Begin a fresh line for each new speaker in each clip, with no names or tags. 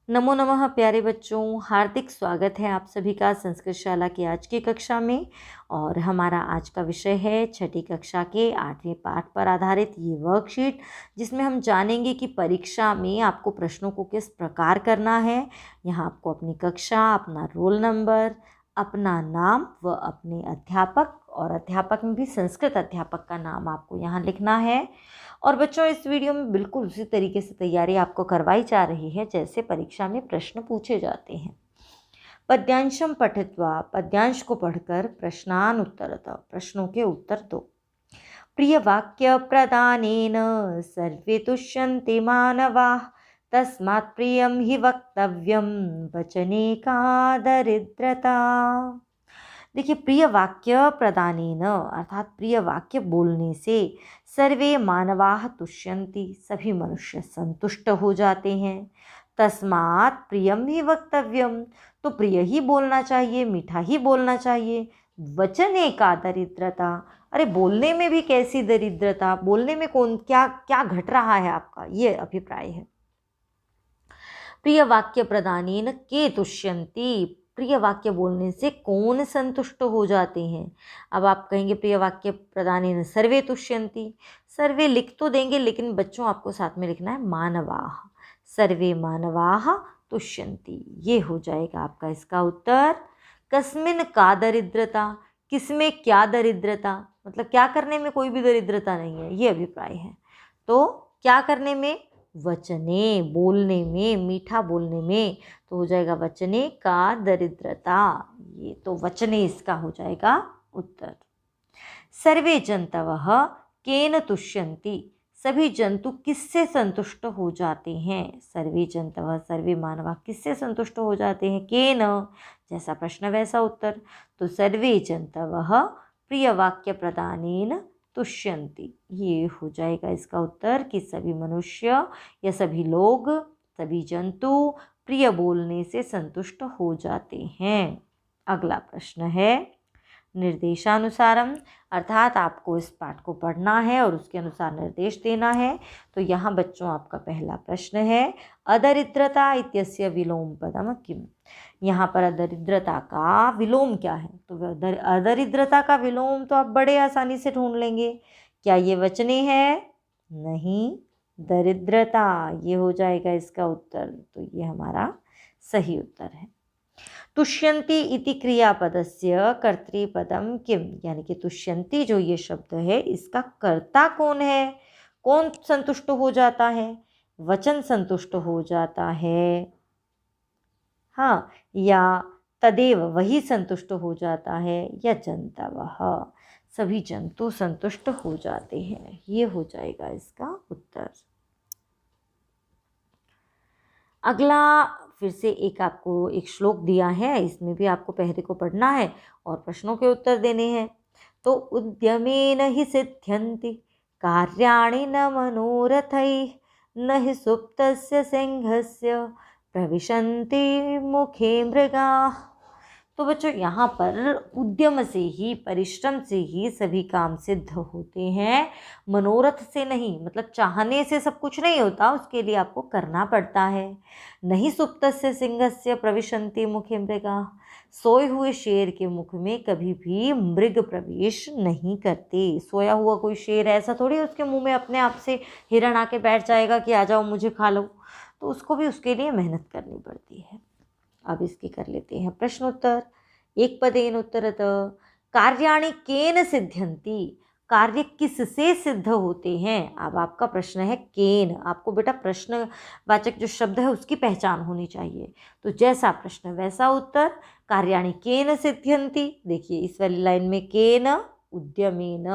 नमो नमः प्यारे बच्चों, हार्दिक स्वागत है आप सभी का संस्कृत शाला की आज की कक्षा में। और हमारा आज का विषय है छठी कक्षा के 8वें पाठ पर आधारित ये वर्कशीट, जिसमें हम जानेंगे कि परीक्षा में आपको प्रश्नों को किस प्रकार करना है। यहाँ आपको अपनी कक्षा, अपना रोल नंबर, अपना नाम व अपने अध्यापक, और अध्यापक में भी संस्कृत अध्यापक का नाम आपको यहाँ लिखना है। और बच्चों, इस वीडियो में बिल्कुल उसी तरीके से तैयारी आपको करवाई जा रही है जैसे परीक्षा में प्रश्न पूछे जाते हैं। पद्यांशम पठित्वा, पद्यांश को पढ़कर प्रश्नान उत्तरतः, प्रश्नों के उत्तर दो। प्रिय वाक्य प्रदानेन सर्वे तुष्यन्ति मानवाः, तस्मात् प्रियं हि वक्तव्यं वचने का दरिद्रता। देखिए, प्रिय वाक्य प्रदानेन अर्थात प्रिय वाक्य बोलने से सर्वे मानवाः तुष्यन्ति, सभी मनुष्य संतुष्ट हो जाते हैं। तस्मात् प्रियम ही वक्तव्यम, तो प्रिय ही बोलना चाहिए, मीठा ही बोलना चाहिए। वचने का दरिद्रता, अरे बोलने में भी कैसी दरिद्रता, बोलने में कौन क्या क्या घट रहा है आपका, ये अभिप्राय है। प्रिय वाक्य प्रदानेन के तुष्यन्ति, प्रिय वाक्य बोलने से कौन संतुष्ट हो जाते हैं। अब आप कहेंगे प्रिय वाक्य प्रदानेन सर्वे तुष्यन्ति, सर्वे लिख तो देंगे लेकिन बच्चों आपको साथ में लिखना है मानवाः, सर्वे मानवाः तुष्यन्ति, ये हो जाएगा आपका इसका उत्तर। कस्मिन का दरिद्रता, किसमें क्या दरिद्रता, मतलब क्या करने में कोई भी दरिद्रता नहीं है, ये अभिप्राय है। तो क्या करने में, वचने, बोलने में, मीठा बोलने में, तो हो जाएगा वचने का दरिद्रता, ये तो वचने इसका हो जाएगा उत्तर। सर्वे जंतवः केन तुष्यन्ति, सभी जंतु किससे संतुष्ट हो जाते हैं। सर्वे जंतवः, सर्वे मानवा किससे संतुष्ट हो जाते हैं, केन, जैसा प्रश्न वैसा उत्तर। तो सर्वे जंतवः प्रिय वाक्य प्रदानेन तुष्यन्ति, ये हो जाएगा इसका उत्तर कि सभी मनुष्य या सभी लोग, सभी जंतु प्रिय बोलने से संतुष्ट हो जाते हैं। अगला प्रश्न है निर्देशानुसारम, अर्थात आपको इस पाठ को पढ़ना है और उसके अनुसार निर्देश देना है। तो यहाँ बच्चों आपका पहला प्रश्न है अदरिद्रता इत्यस्य विलोम पदम किम। यहाँ पर अदरिद्रता का विलोम क्या है, तो अदरिद्रता का विलोम तो आप बड़े आसानी से ढूंढ लेंगे। क्या ये वचने हैं, नहीं, दरिद्रता, ये हो जाएगा इसका उत्तर। तो ये हमारा सही उत्तर है। तुष्यन्ति इति क्रियापदस्य कर्तृपदम किम, यानी कि तुष्यन्ति जो ये शब्द है इसका कर्ता कौन है, कौन संतुष्ट हो जाता है, वचन संतुष्ट हो जाता है, हाँ, या तदेव वही संतुष्ट हो जाता है, या जंतवः, सभी जंतु संतुष्ट हो जाते हैं, ये हो जाएगा इसका उत्तर। अगला फिर से एक आपको एक श्लोक दिया है, इसमें भी आपको पहले को पढ़ना है और प्रश्नों के उत्तर देने हैं। तो उद्यमेन हि सिद्ध्यन्ति कार्याणि न मनोरथैः, न हि सुप्तस्य सिंहस्य प्रविशन्ति मुखे मृगाः। तो बच्चों यहाँ पर उद्यम से ही, परिश्रम से ही सभी काम सिद्ध होते हैं, मनोरथ से नहीं, मतलब चाहने से सब कुछ नहीं होता, उसके लिए आपको करना पड़ता है। नहीं सुप्तस्य सिंहस्य प्रविशन्ति मुखे मृगाः, सोए हुए शेर के मुख में कभी भी मृग प्रवेश नहीं करते। सोया हुआ कोई शेर ऐसा थोड़ी उसके मुंह में अपने आप से हिरण आके बैठ जाएगा कि आ जाओ मुझे खा लो, तो उसको भी उसके लिए मेहनत करनी पड़ती है। अब इसकी कर लेते हैं प्रश्नोत्तर। एक पदेन उत्तरतः कार्याणि केन सिद्ध्यन्ति, कार्य किससे सिद्ध होते हैं। अब आपका प्रश्न है केन, आपको बेटा प्रश्नवाचक जो शब्द है उसकी पहचान होनी चाहिए। तो जैसा प्रश्न वैसा उत्तर। कार्याणि केन सिद्ध्यन्ति, देखिए इस वाली लाइन में केन उद्यमेन,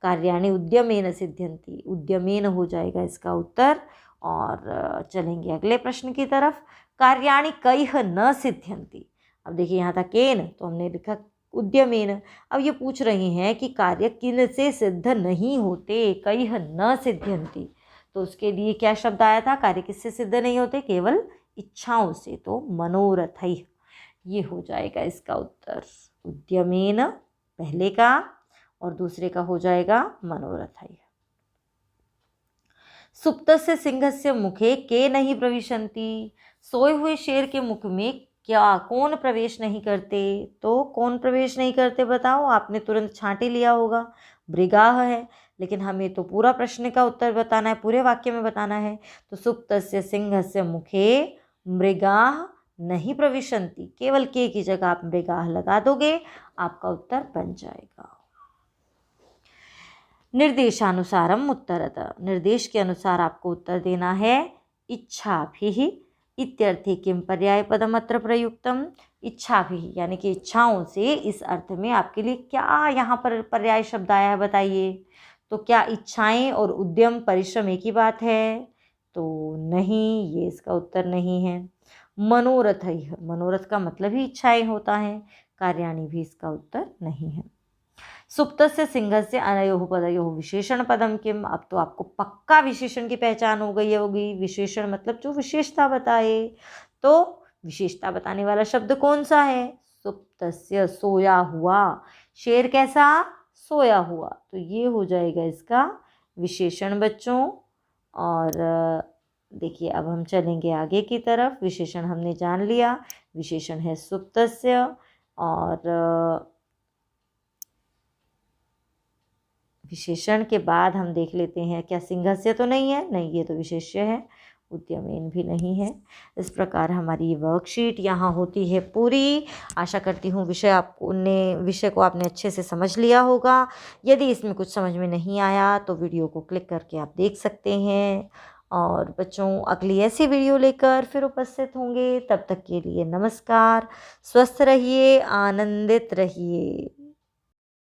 कार्याणि उद्यमेन सिद्ध्यन्ति, उद्यमेन हो जाएगा इसका उत्तर। और चलेंगे अगले प्रश्न की तरफ। कार्याणि कैः न सिद्ध्यन्ति, अब देखिए यहाँ था केन तो हमने लिखा उद्यमेन। अब ये पूछ रही हैं कि कार्य किन से सिद्ध नहीं होते, कैः न सिद्ध्यन्ति, तो उसके लिए क्या शब्द आया था, कार्य किससे सिद्ध नहीं होते, केवल इच्छाओं से, तो मनोरथैः, ये हो जाएगा इसका उत्तर। उद्यमेन पहले का और दूसरे का हो जाएगा मनोरथैः। सुप्तस्य सिंहस्य मुखे के नहीं प्रविशन्ति। सोए हुए शेर के मुख में क्या कौन प्रवेश नहीं करते? तो कौन प्रवेश नहीं करते बताओ? आपने तुरंत छांट ही लिया होगा, मृगाः है। लेकिन हमें तो पूरा प्रश्न का उत्तर बताना है, पूरे वाक्य में बताना है। तो सुप्तस्य सिंहस्य मुखे मृगाः नहीं प्रविशन्ति, केवल के की जगह आप मृगाः लगा दोगे, आपका उत्तर बन जाएगा। निर्देशानुसारम उत्तरतः, निर्देश के अनुसार आपको उत्तर देना है। इच्छाभिः इत्यर्थे किम पर्यायपदम अत्र प्रयुक्तम। इच्छाभिः यानी कि इच्छाओं से, इस अर्थ में आपके लिए क्या यहाँ पर पर्याय शब्द आया है बताइए। तो क्या इच्छाएं और उद्यम परिश्रम एक ही बात है? तो नहीं, ये इसका उत्तर नहीं है। मनोरथ है, मनोरथ का मतलब ही इच्छाएं होता है। कार्याणि भी इसका उत्तर नहीं है। सुप्तस्य सिंहस्य अनयोः पदयोः विशेषण पदम किम। अब तो आपको पक्का विशेषण की पहचान हो गई होगी। विशेषण मतलब जो विशेषता बताए। तो विशेषता बताने वाला शब्द कौन सा है? सुप्तस्य, सोया हुआ। शेर कैसा? सोया हुआ। तो ये हो जाएगा इसका विशेषण बच्चों। और देखिए अब हम चलेंगे आगे की तरफ। विशेषण हमने जान लिया, विशेषण है सुप्तस्य। और विशेषण के बाद हम देख लेते हैं, क्या सिंहस्य तो नहीं है? नहीं, ये तो विशेष्य है। उद्यमेन भी नहीं है। इस प्रकार हमारी वर्कशीट यहाँ होती है पूरी। आशा करती हूँ विषय को आपने अच्छे से समझ लिया होगा। यदि इसमें कुछ समझ में नहीं आया तो वीडियो को क्लिक करके आप देख सकते हैं। और बच्चों, अगली ऐसी वीडियो लेकर फिर उपस्थित होंगे। तब तक के लिए नमस्कार। स्वस्थ रहिए, आनंदित रहिए।